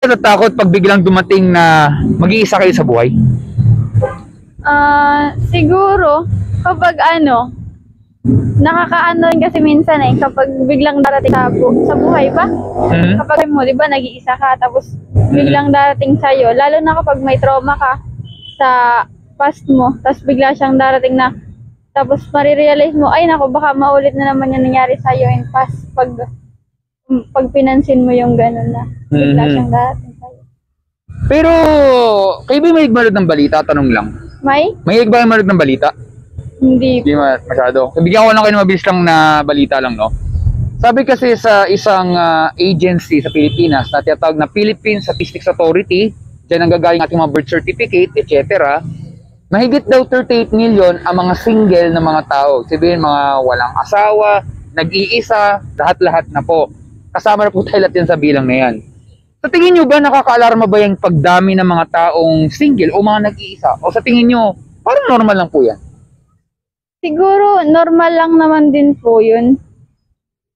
natatakot pag biglang dumating na mag-iisa kayo sa buhay? Siguro, kapag nakakaano rin kasi minsan kapag biglang darating sa buhay ba? Kapag mo, di ba, nag-iisa ka, tapos biglang darating sa'yo, lalo na kapag may trauma ka sa past mo, tapos bigla siyang darating na, tapos marirealize mo, ay nako, baka maulit na naman yung nangyari sa'yo in past, pag pinansin mo yung gano'n na, bigla siyang darating sa'yo. Pero, kayo ba may manood ng balita? Tanong lang. May ba kayo manood ng balita? Hindi masyado. Bigyan ko lang kayo ng mabilis lang na balita lang, no? Sabi kasi sa isang agency sa Pilipinas na tinatawag na Philippine Statistics Authority, dyan ang gagaling ating mga birth certificate, etc. Mahigit daw 38 million ang mga single na mga tao. Sabihin, mga walang asawa, nag-iisa, lahat-lahat na po. Kasama na po tayo lahat yan sa bilang na yan. Sa tingin nyo ba, nakaka-alarma ba yung pagdami ng mga taong single o mga nag-iisa? O sa tingin nyo, parang normal lang po yan? Siguro, normal lang naman din po yun.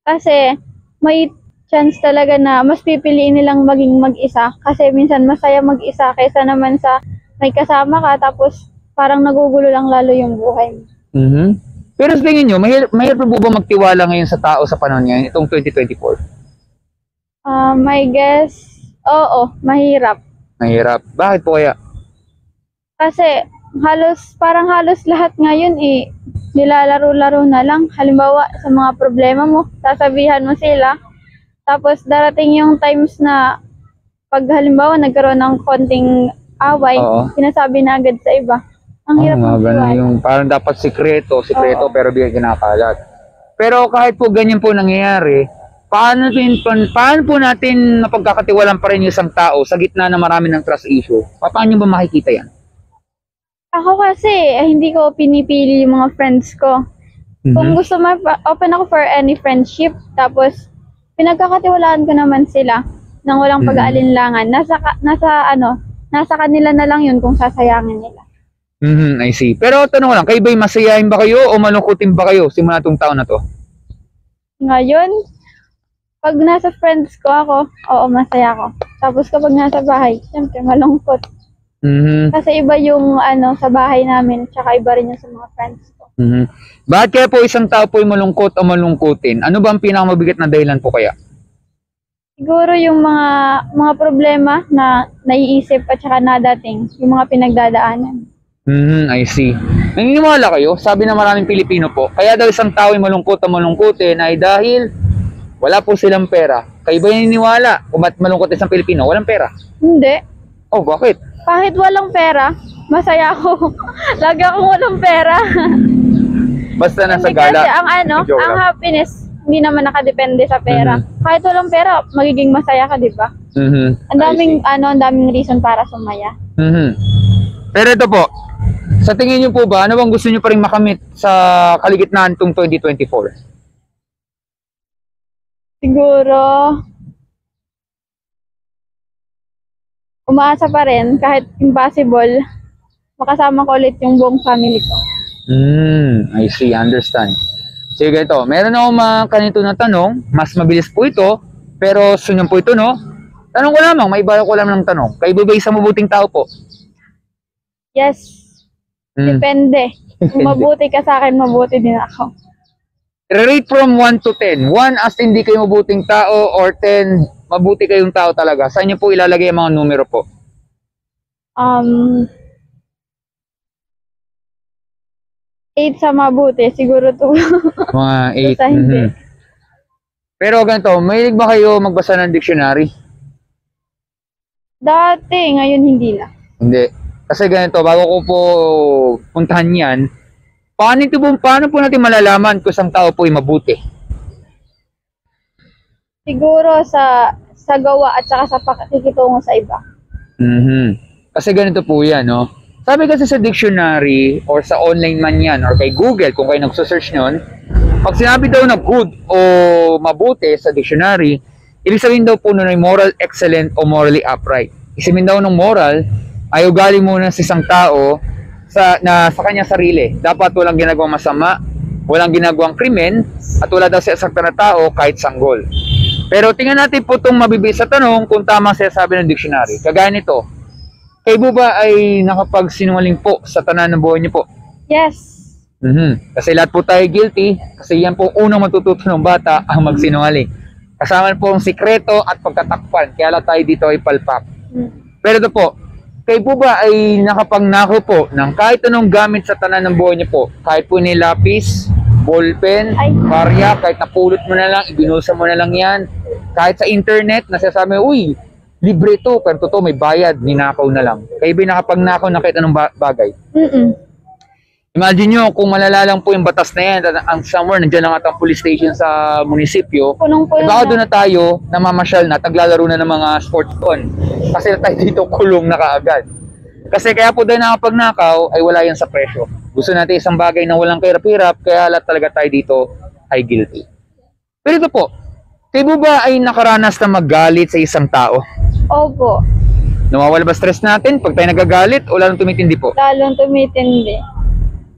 Kasi, may chance talaga na mas pipiliin nilang maging mag-isa. Kasi minsan masaya mag-isa kaysa naman sa may kasama ka tapos parang nagugulo lang lalo yung buhay mo. Pero sa tingin nyo, mahirap po ba magtiwala ngayon sa tao sa panahon ngayon, itong 2024? My guess, oo, mahirap. Mahirap. Bakit po kaya? Kasi parang halos lahat ngayon nilalaro-laro na lang. Halimbawa, sa mga problema mo, sasabihan mo sila. Tapos darating yung times na pag halimbawa nagkaroon ng konting away, sinasabi na agad sa iba. Ang hirap magtiwala. Yung parang dapat sikreto pero bigay kinakalat. Pero kahit po ganyan po nangyayari, paano po natin mapagkakatiwalaan pa rin yung isang tao sa gitna na marami ng trust issue? Paano ba makikita yan? Ako kasi, hindi ko pinipili yung mga friends ko. Kung gusto mo, open ako for any friendship. Tapos, pinagkakatiwalaan ko naman sila nang walang pag-aalinlangan. Nasa kanila na lang yun kung sasayangin nila. I see. Pero tanong ko lang, kayo ba'y masayahin ba kayo o malungkutin ba kayo simula itong taon na to? Ngayon, pag nasa friends ko ako, oo, masaya ako. Tapos kapag nasa bahay, siyempre malungkot. Kasi iba yung sa bahay namin, tsaka iba rin yung sa mga friends ko. Bakit kaya po isang tao po yung malungkot o malungkutin? Ano ba ang pinakamabigat na dahilan po kaya? Siguro yung mga problema na naiisip at saka nadating, yung mga pinagdadaanan. I see. Naniniwala kayo? Sabi ng maraming Pilipino po, kaya daw isang tao yung malungkot o malungkutin ay dahil wala po silang pera. Kayo ba naniniwala kung ba't malungkot isang Pilipino? Walang pera? Hindi. Oh, bakit? Kahit walang pera, masaya ako. Lagi akong walang pera. Basta nasa Kasi gala. ang happiness, hindi naman nakadepende sa pera. Kahit walang pera, magiging masaya ka, di ba? Ang daming reason para sumaya. Pero ito po, sa tingin niyo po ba, ano bang gusto niyo pa rin makamit sa kaligitnaan itong 2024? Siguro, umaasa pa rin, kahit impossible, makasama ko ulit yung buong family ko. I see, understand. Sige, ito. Meron akong mga kanito na tanong. Mas mabilis po ito, pero sunyan po ito, no? Tanong ko lamang, may iba ko lang ng tanong. Kayo ba isang mabuting tao po? Yes. Depende. Kung mabuti ka sa akin, mabuti din ako. Rate from 1 to 10. 1 as hindi kayo mabuting tao or 10 mabuti kayong tao talaga. Saan niyo po ilalagay ang mga numero po? 8 sa mabuti. Siguro 2. Mga 8. Sa hindi. Pero ganito, mahilig ba kayo magbasa ng dictionary? Dati, ngayon hindi na. Hindi. Kasi ganito, bago ko po puntahan yan, paano po natin malalaman kung isang tao po ay mabuti? Siguro sa gawa at saka sa pakikitungo sa iba. Kasi ganito po yan, no? Sabi kasi sa dictionary or sa online man yan or kay Google, kung kayo nagsusearch nun, pag sinabi daw na good o mabuti sa dictionary, ibig sabihin daw po nun ay moral excellent o morally upright. Isimin daw ng moral ay ugali muna sa isang tao sa kanya sarili. Dapat walang ginagawang masama, walang ginagawang krimen, at wala daw sa sakta na tao kahit sanggol. Pero tingnan natin po itong mabibigay sa tanong kung tama sinasabi ng dictionary. Kagaya nito, kayo po ba ay nakapagsinungaling po sa tanan ng buhay niyo po? Yes. Kasi lahat po tayo guilty, kasi yan po unang matututo ng bata ang magsinungaling. Kasama po ang sikreto at pagkatakpan, kaya lahat tayo dito ay palpak. Pero ito po, kayo po ba ay nakapagnako po ng kahit anong gamit sa tanan ng buhay niyo po? Kahit po ni lapis, ballpen, barya, kahit napulot mo na lang, ibinusa mo na lang yan. Kahit sa internet, nasasabi, uy, libre to, pero totoo may bayad, ninakaw na lang. Kayo ba nakapagnakaw na kahit anong bagay? Imagine nyo, kung malala lang po yung batas na yan, ang somewhere, nandiyan lang atang police station sa munisipyo, baka doon na tayo, namamasyal na, taglalaro na ng mga sports doon. Kasi tayo dito kulong na kaagad. Kasi kaya po dahil nakapagnakaw, ay wala yan sa presyo. Gusto natin isang bagay na walang kahirap-hirap, kaya lahat talaga tayo dito ay guilty. Pero ito po, kayo ba ay nakaranas na maggalit sa isang tao? Opo. Nawawala ba stress natin pag tayo nagagalit o lalong tumitindi po? Lalong tumitindi.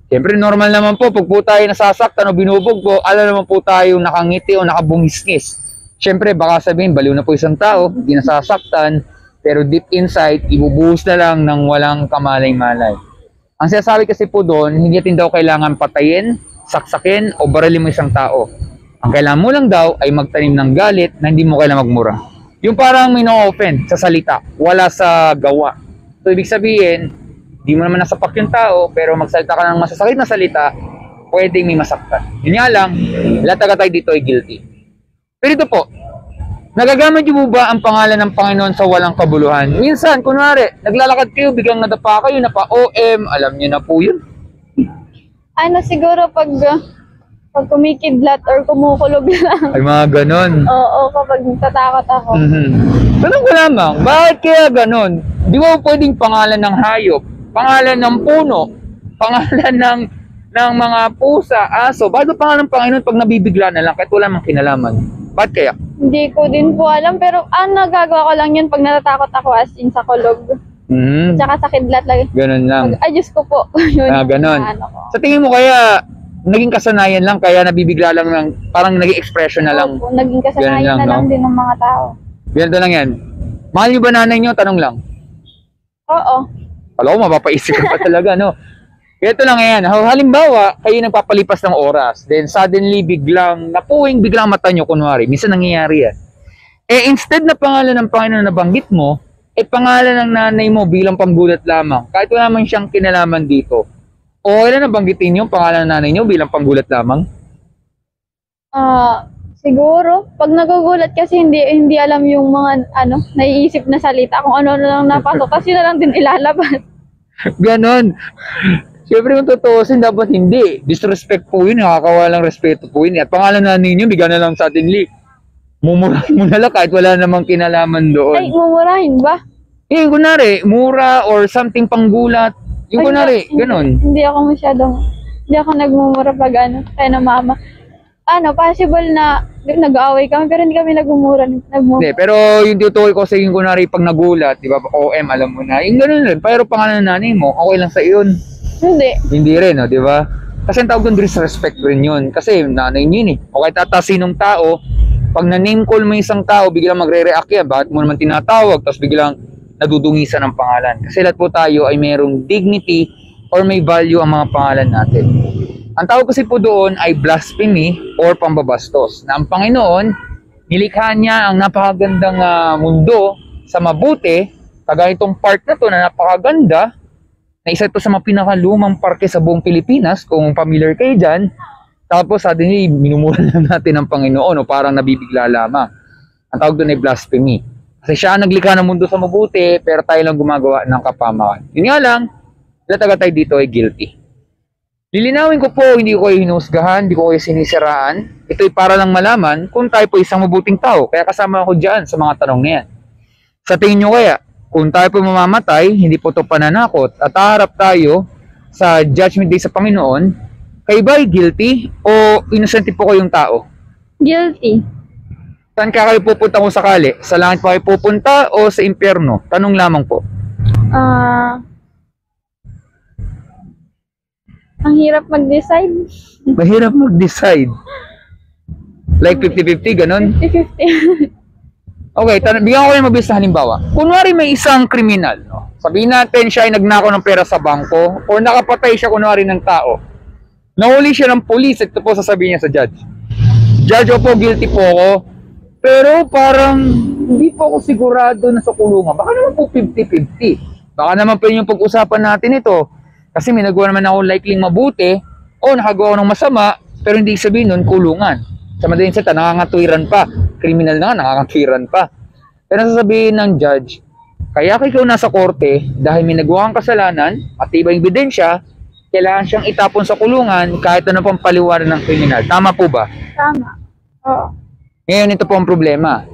Siyempre, normal naman po, pag po tayo nasasaktan o binubog po, alam naman po tayo nakangiti o nakabungis-ngis. Siyempre, baka sabihin, baliw na po isang tao, hindi nasasaktan, pero deep inside, ibubuhos na lang ng walang kamalay-malay. Ang sinasabi kasi po doon, hindi natin daw kailangan patayin, saksakin, o baralin mo isang tao. Ang kailangan mo lang daw ay magtanim ng galit na hindi mo kailangan magmura. Yung parang may no-offend sa salita, wala sa gawa. So, ibig sabihin, di mo naman nasapak yung tao, pero magsalita ka ng masasakit na salita, pwedeng may masaktan. Yun nga lang, lahat tayo dito ay guilty. Pero ito po, nagagamit niyo ba ang pangalan ng Panginoon sa walang kabuluhan? Minsan, kunwari, naglalakad kayo, biglang nadapa kayo, napa-OM, alam niyo na po yun. Ano siguro pag kumikidlat or kumukulog lang. Ay, mga ganon. Oo, kapag natatakot ako. Tanong ko lamang, bakit kaya ganon? Di ba pwedeng pangalan ng hayop, pangalan ng puno, pangalan ng mga pusa, aso? Bakit pangalan ng Panginoon pag nabibigla na lang kahit wala mang kinalaman? Bakit kaya? Hindi ko din po alam, pero nagagawa ko lang yun pag natatakot ako as in sa kulog. Tsaka sa kidlat lang. Ganon lang. Ay, Diyos ko po. Yun, Ganon. ano ko. Sa tingin mo kaya, naging kasanayan lang, kaya nabibigla lang ng, parang naging expression na lang. Opo, naging kasanayan Ganun lang, na lang no? din ng mga tao. Ganito lang yan. Mahal niyo ba nanay niyo? Tanong lang. Oo. Alam ko, mapapaisip ka pa talaga, no? Ito lang yan. Halimbawa, kayo nagpapalipas ng oras, then suddenly biglang, napuwing biglang mata nyo, kunwari. Minsan nangyayari yan. Instead na pangalan ng Panginoon na nabanggit mo, pangalan ng nanay mo bilang panggulat lamang. Kahit wala man siyang kinalaman dito. O kailan nabanggitin yung pangalan ng nanay nyo bilang panggulat lamang? Siguro. Pag nagugulat kasi hindi alam yung mga naiisip na salita. Kung ano lang napasok. Kasi na lang din ilalabas. Ganon. Siyempre kung tutuusin, dapat hindi. Disrespect po yun, nakakawalang respeto po yun. At pangalan na ninyo, bigyan na lang sa atin, mumurahin mo na lang kahit wala namang kinalaman doon. Ay, mumurahin ba? Kunwari, mura or something panggulat. Yung kunwari, ganon. Hindi ako nagmumura pag kaya na mama. Possible na nag-aaway kami pero hindi kami nagmumura. Hindi, pero yung tutukoy ko sa yung kunwari pag nagulat, di ba, OM, alam mo na, yung ganon rin. Pero pangalan ng nanay mo, okay lang sa iyon. Hindi rin, no, di ba? Kasi ang tawag doon, disrespect rin yun. Kasi nanay niyo yun eh. O kahit sinong tao, pag na-name call mo isang tao, biglang magre-react yan. Bakit mo naman tinatawag? Tapos biglang nadudungisan ng pangalan. Kasi lahat po tayo ay mayroong dignity or may value ang mga pangalan natin. Ang tawag kasi po doon ay blasphemy or pambabastos. Na ang Panginoon, nilikha niya ang napakagandang mundo sa mabuti, kagaya itong park na to na napakaganda, na isa ito sa mga pinakalumang parke sa buong Pilipinas, kung familiar kayo dyan. Tapos suddenly, minumura lang natin ang Panginoon o parang nabibigla lamang. Ang tawag doon ay blasphemy. Kasi siya ang naglikha ng mundo sa mabuti, pero tayo lang gumagawa ng kapamakan. Yun nga lang, lahat tayo dito ay guilty. Lilinawin ko po, hindi ko kayo hinusgahan, hindi ko kayo sinisiraan. Ito'y para lang malaman kung tayo po isang mabuting tao. Kaya kasama ako dyan sa mga tanong na yan. Sa tingin nyo kaya, kung tayo po mamamatay, hindi po ito pananakot, at haharap tayo sa judgment day sa Panginoon, kayo ba ay guilty o innocent po kayong tao? Guilty. Saan ka kayo pupunta kung sakali? Sa langit pa kayo pupunta o sa impyerno? Tanong lamang po. Ang hirap mag-decide. Mahirap mag-decide. Like 50-50, ganun? 50-50. Okay, bigyan ko kayo mabilis na halimbawa. Kunwari may isang kriminal, no? Sabihin natin siya ay nagnakaw ng pera sa bangko o nakapatay siya kunwari ng tao. Nahuli siya ng pulis, ito po sasabihin niya sa judge. Judge, opo, guilty po ako. Pero parang hindi po ako sigurado na sa kulungan. Baka naman po 50-50. Baka naman po yung pag-usapan natin ito. Kasi may nagawa naman ako likely mabuti o nakagawa ng masama, pero hindi sabihin nun kulungan. Sa madaling salita, nakakatwiran pa. Kriminal na nga, nakakatwiran pa. Pero sasabihin ng judge, kaya ikaw nasa korte dahil may nagawa kang kasalanan at iba yung ebidensya, kailangan siyang itapon sa kulungan kahit ano pang paliwanag ng kriminal. Tama po ba? Tama. Oo. Ngayon, ito po ang problema.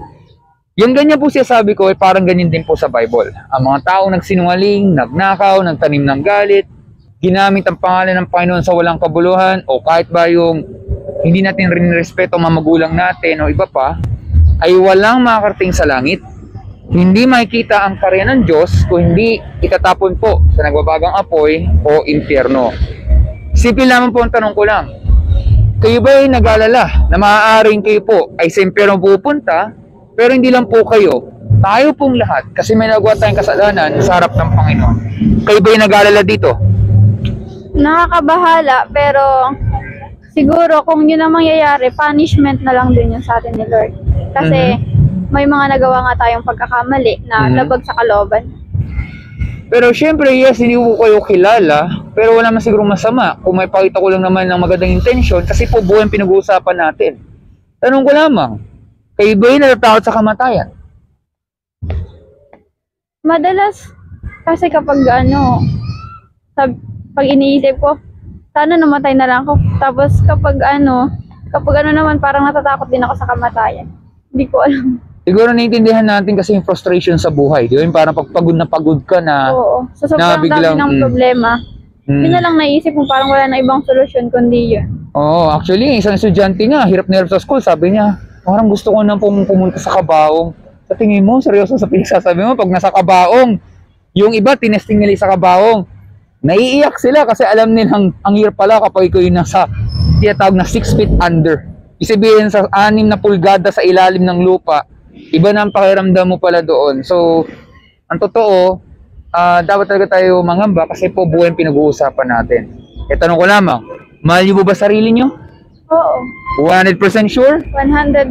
Yung ganyan po siya sabi ko, parang ganyan din po sa Bible. Ang mga taong nagsinungaling, nagnakaw, nagtanim ng galit, ginamit ang pangalan ng Panginoon sa walang kabuluhan, o kahit ba yung hindi natin rin respeto ang mga magulang natin o iba pa, ay walang makakarating sa langit. Hindi makikita ang karya ng Diyos kung hindi itatapon po sa nagbabagang apoy o impyerno. Simple lamang po ang tanong ko lang. Kayo ba ay nag-alala na maaaring kayo po ay sa impyerno pupunta, pero hindi lang po kayo. Tayo pong lahat, kasi may nagawa tayong kasalanan sa harap ng Panginoon. Kayo ba ay nag-alala dito? Nakakabahala, pero siguro kung yun ang mangyayari, punishment na lang din yun sa atin ni Lord. Kasi may mga nagawa nga tayong pagkakamali na labag sa kalooban. Pero syempre, yes, hindi ko kayo kilala, pero wala man siguro masama kung may pakita ko lang naman ng magandang intention kasi po buhay ang pinag-uusapan natin. Tanong ko lamang, kayo ba'y natatakot sa kamatayan? Madalas, kasi kapag pag iniisip ko, sana namatay na lang ako. Tapos kapag naman parang natatakot din ako sa kamatayan. Hindi ko alam. Siguro naiintindihan natin kasi yung frustration sa buhay. Di ba? Yung parang pagod na pagod ka na. Oo. So sobrang biglang, dami ng problema. Yun na lang naisip mo, parang wala na ibang solusyon kundi yun. Oo, actually, isang estudyante nga, hirap na hirap sa school, sabi niya, parang gusto ko nang pumunta sa Kabaong. Sa tingin mo, seryoso sa pinagsasabi mo, pag nasa Kabaong, yung iba, tinesting nila sa Kabaong. Naiiyak sila kasi alam nilang ang hirap pala kapag ikaw yung nasa tinatawag na 6 feet under. Isabihin sa 6 na pulgada sa ilalim ng lupa, iba na ang pakiramdam mo pala doon. So, ang totoo, dapat talaga tayo mangamba kasi po buhay ang pinag-uusapan natin. E tanong ko lamang, mahal niyo ba sarili niyo? Oo. 100% sure? 101%.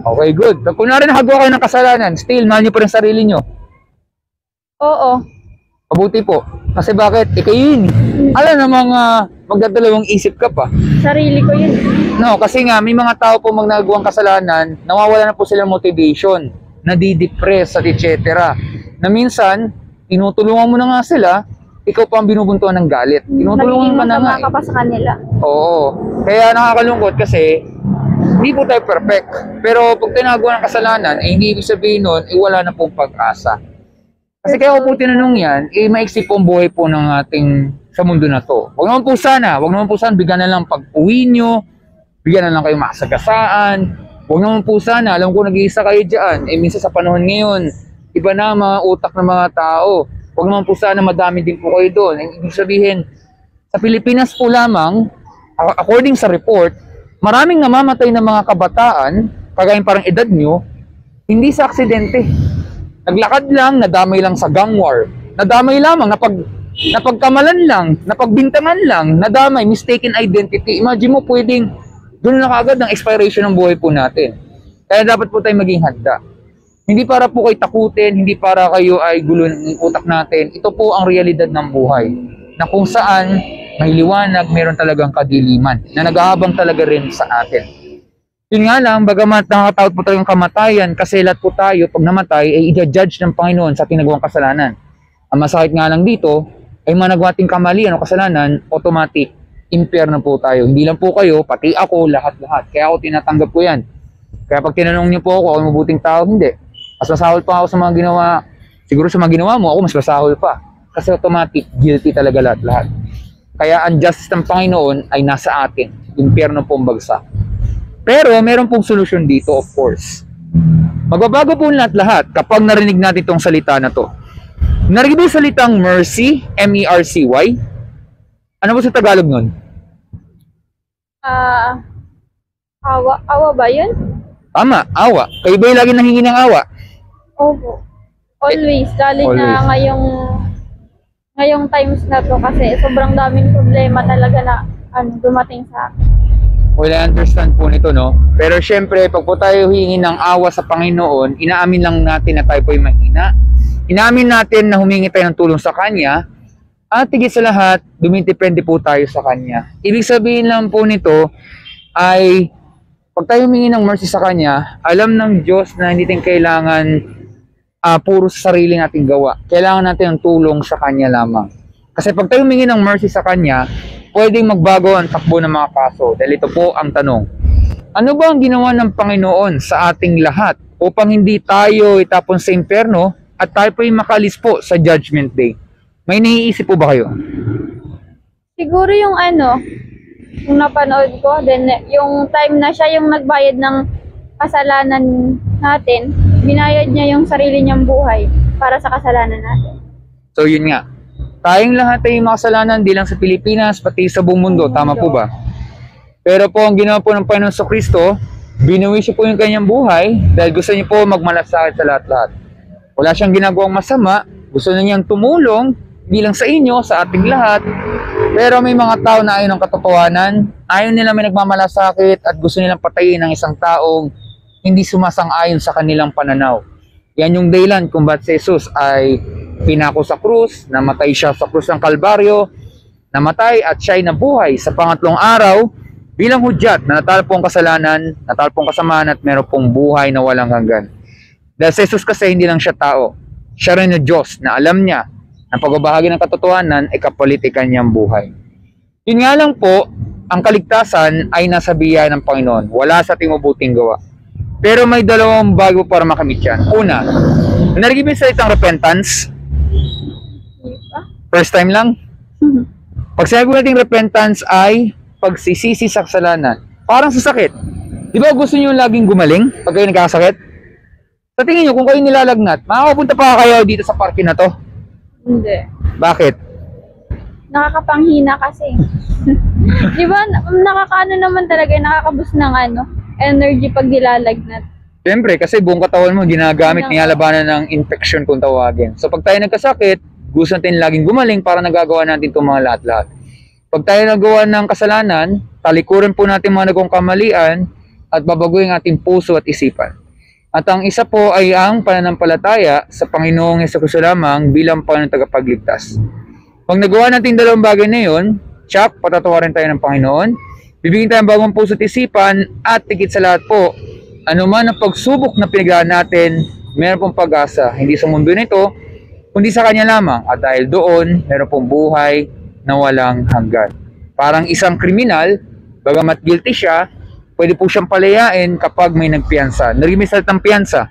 Okay, good. Kung narin nakagawa kayo ng kasalanan, still, mahal niyo pa rin sarili niyo? Oo. Mabuti po. Kasi bakit? Kayo yun. Alam namang magdadalawang isip ka pa. Sarili ko yun. No, kasi nga, may mga tao po magnagawang kasalanan, nawawala na po sila motivation, nadidepress at etc. Na minsan, tinutulungan mo na nga sila, ikaw pa ang binubuntuan ng galit. Tinutulungan ka na nga. Nagiging masama ka pa sa kanila. Oo. Kaya nakakalungkot kasi, hindi po tayo perfect. Pero pag tinagawa ng kasalanan, hindi ibig sabihin nun, wala na pong pag-asa. Kasi kaya ko po tinanong yan, maiksi po ang buhay po ng ating sa mundo na to. Huwag naman po sana, bigyan na lang pag-uwi nyo, bigyan na lang kayo makasagasaan. Huwag naman po sana, alam ko nag-iisa kayo dyan. Minsan sa panahon ngayon, iba na mga utak ng mga tao. Huwag naman po sana madami din po kayo doon. Ibig sabihin, sa Pilipinas po lamang, according sa report, maraming namamatay ng mga kabataan, kagaya parang edad nyo, hindi sa aksidente. Naglakad lang, nadamay lang sa gang war. Nadamay lamang, napagkamalan lang, napagbintangan lang, nadamay, mistaken identity. Imagine mo, pwedeng doon na kaagad ang expiration ng buhay po natin. Kaya dapat po tayo maging handa. Hindi para po kayo takutin, hindi para kayo ay gulo ng utak natin. Ito po ang realidad ng buhay. Na kung saan may liwanag, meron talagang kadiliman. Na nag-aabang talaga rin sa atin. Yun nga lang, bagamat nakakatakot po tayong kamatayan kasi lahat po tayo, pag namatay, ay i-judge ng Panginoon sa tinagawang kasalanan. Ang masakit nga lang dito, ay managwating kamalian o kasalanan, automatic, impyerno po tayo. Hindi lang po kayo, pati ako, lahat-lahat. Kaya ako tinatanggap ko yan. Kaya pag tinanong niyo po ako, mabuting tao, hindi. Mas masahol pa ako sa mga ginawa, siguro sa mga ginawa mo, ako mas masahol pa. Kasi automatic, guilty talaga lahat-lahat. Kaya ang justice ng Panginoon ay nasa atin. Impyerno pong bagsak. Pero meron pong solusyon dito, of course. Magbabago po lahat kapag narinig natin itong salita na to. Narinig mo salitang mercy, M-E-R-C-Y? Ano ba sa Tagalog nun? Awa ba yun? Tama, awa. Kayo ba yung lagi nanghingi ng awa? Opo. Always. Lalo na Always. ngayong times na to kasi sobrang daming problema talaga na dumating sa akin. Well, I understand po nito, no? Pero syempre, pag po tayo hihingi ng awa sa Panginoon, inaamin lang natin na tayo po ay mahina. Inaamin natin na humingi tayo ng tulong sa Kanya. At higit sa lahat, dumidepende po tayo sa Kanya. Ibig sabihin lang po nito ay pag tayo humingi ng mercy sa Kanya, alam ng Diyos na hindi natin kailangan puro sa sarili nating gawa. Kailangan natin ng tulong sa Kanya lamang. Kasi pag tayo humingi ng mercy sa Kanya, pwedeng magbago ang takbo ng mga kaso. Dahil ito po ang tanong. Ano ba ang ginawa ng Panginoon sa ating lahat upang hindi tayo itapon sa impyerno at tayo po ay makalis po sa Judgment Day? May naiisip po ba kayo? Siguro yung yung napanood ko, then yung time na siya yung nagbayad ng kasalanan natin, binayad niya yung sarili niyang buhay para sa kasalanan natin. So yun nga. Tayong lahat ay makasalanan, di lang sa Pilipinas, pati sa buong mundo. Tama po ba? Pero po ang ginawa po ng Panginoon sa Kristo, binuwi siya po yung kanyang buhay dahil gusto niya po magmalasakit sa lahat-lahat. Wala siyang ginagawang masama, gusto na niyang tumulong, hindi lang sa inyo, sa ating lahat. Pero may mga tao na ayaw ng katotohanan, ayaw nila may nagmamalasakit at gusto nilang patayin ng isang taong hindi sumasang-ayon sa kanilang pananaw. Yan yung dahilan kung ba't si Jesus ay pinako sa krus, namatay siya sa krus ng Kalbaryo, namatay at siya ay nabuhay sa pangatlong araw bilang hudyat na natalo pong kasalanan, natalo pong kasamaan at meron pong buhay na walang hanggan. Dahil si Jesus kasi hindi lang siya tao, siya rin yung Diyos na alam niya ang pagbabahagi ng katotohanan ay kapalit ay kanyang buhay. Yun nga lang po, ang kaligtasan ay nasa biyaya ng Panginoon, wala sa ating mabuting gawa. Pero may dalawang bago para makamit yan. Una, narinig mo yung salitang repentance? First time lang? Pag sinabi natin repentance ay pagsisisi sa kasalanan. Parang sa sakit. Di ba gusto niyo laging gumaling pag kayo nagkakasakit? Sa tingin niyo, kung kayo nilalagnat, makakapunta pa kayo dito sa parking na to? Hindi. Bakit? Nakakapanghina kasi. Di ba, nakakaano naman talaga, nakakaboost ng energy pag nilalagnat. Siyempre, kasi buong katawan mo ginagamit, nilalabanan ng infection kung tawagin. So pag tayo nagkasakit, gusto natin laging gumaling para nagagawa natin itong mga lahat-lahat. Pag tayo nagawa ng kasalanan, talikuran po natin mga nagawang kamalian at babaguhin ang ating puso at isipan. At ang isa po ay ang pananampalataya sa Panginoong Jesucristo lamang bilang Panginoong tagapagligtas. Pag nagawa natin dalawang bagay na yun, tsak, patatawarin tayo ng Panginoon, bibigyan tayo ng bagong puso at isipan, at higit sa lahat po, anuman ang pagsubok na pinagdaan natin, meron pong pag-asa, hindi sa mundo nito, kundi sa Kanya lamang. At dahil doon, meron pong buhay na walang hanggan. Parang isang kriminal, bagamat guilty siya, pwede po siyang palayain kapag may nagpiyansa. Narinig salitang piyansa.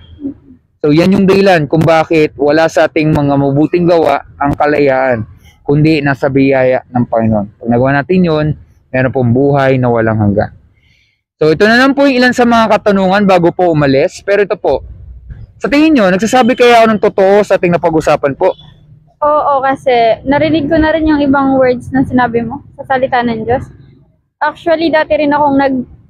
So yan yung dahilan kung bakit wala sa ating mga mabuting gawa ang kalayaan, kundi nasa biyaya ng Panginoon. Pag nagawa natin yun, meron pong buhay na walang hanggan. So ito na lang po yung ilan sa mga katanungan bago po umalis. Pero ito po, sa tingin nyo, nagsasabi kaya ako ng totoo sa ating napag-usapan po? Oo, kasi narinig ko na rin yung ibang words na sinabi mo sa salita ng Diyos. Actually, dati rin akong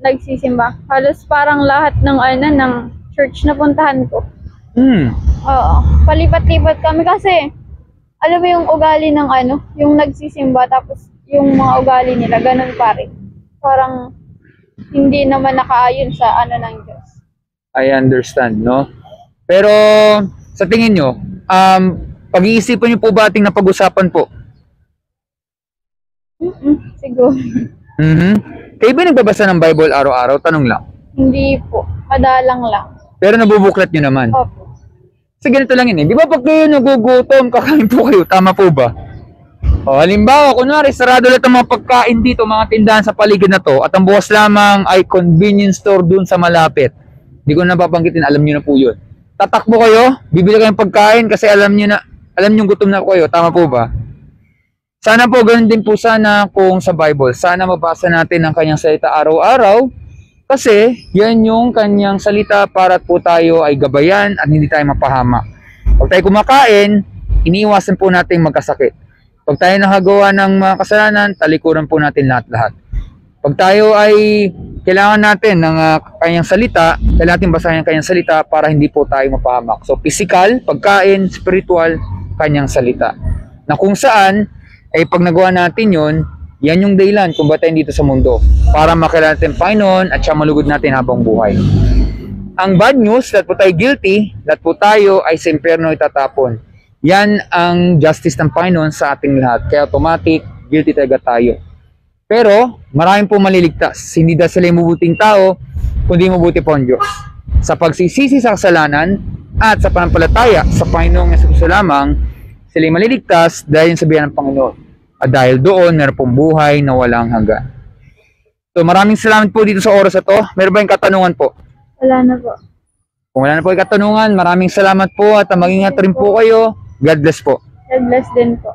nagsisimba. Halos parang lahat ng ng church na puntahan ko. Oo. Palipat-lipat kami kasi alam mo yung ugali ng yung nagsisimba tapos yung mga ugali nila ganun pa rin. Parang hindi naman nakaayon sa ng Diyos. I understand, no? Pero sa tingin nyo, pag-iisipan nyo po ba ating napag-usapan po? Siguro. Kayo ba nagbabasa ng Bible araw-araw? Tanong lang. Hindi po. Madalang lang. Pero nabubuklat nyo naman. Opo. Kasi ganito lang yun eh. Di ba pag kayo nagugutom, kakain po kayo, tama po ba? O, halimbawa, kunwari, sarado lahat ang mga pagkain dito, mga tindahan sa paligid na to, at ang bukas lamang ay convenience store dun sa malapit. Hindi ko na babanggitin, alam nyo na po yun. Tatakbo kayo, bibili kayong pagkain kasi alam nyo gutom na kayo, tama po ba? Sana po, ganun din po sana kung sa Bible. Sana mabasa natin ang kanyang salita araw-araw kasi yan yung kanyang salita para po tayo ay gabayan at hindi tayo mapahama. Pag tayo kumakain, iniiwasan po natin magkasakit. Pag tayo nakagawa ng mga kasalanan, talikuran po natin lahat-lahat. Pag tayo ay kailangan natin ng kanyang salita, kailangan natin basahin ang kanyang salita para hindi po tayo mapahamak. So physical, pagkain, spiritual, kanyang salita. Na kung saan, ay pag nagawa natin yun, yan yung dahilan kung ba't tayo dito sa mundo. Para makilala natin Panginoon at siya malugod natin habang buhay. Ang bad news, lahat po tayo guilty, lahat po tayo ay sa impyerno itatapon. Yan ang justice ng Panginoon sa ating lahat. Kaya automatic, guilty talaga tayo. Pero, maraming po maliligtas. Hindi dahil sila yung mabuting tao, kundi mabuti po ang Diyos. Sa pagsisisi sa kasalanan at sa panampalataya sa Panginoong Yesu lamang, sila yung maliligtas dahil yung sabihan ng Panginoon. At dahil doon, meron pong buhay na walang hanggan. So, maraming salamat po dito sa oras na to. Meron ba yung katanungan po? Wala na po. Kung wala na po yung katanungan, maraming salamat po at mag-ingat rin po kayo. God bless po. God bless din po.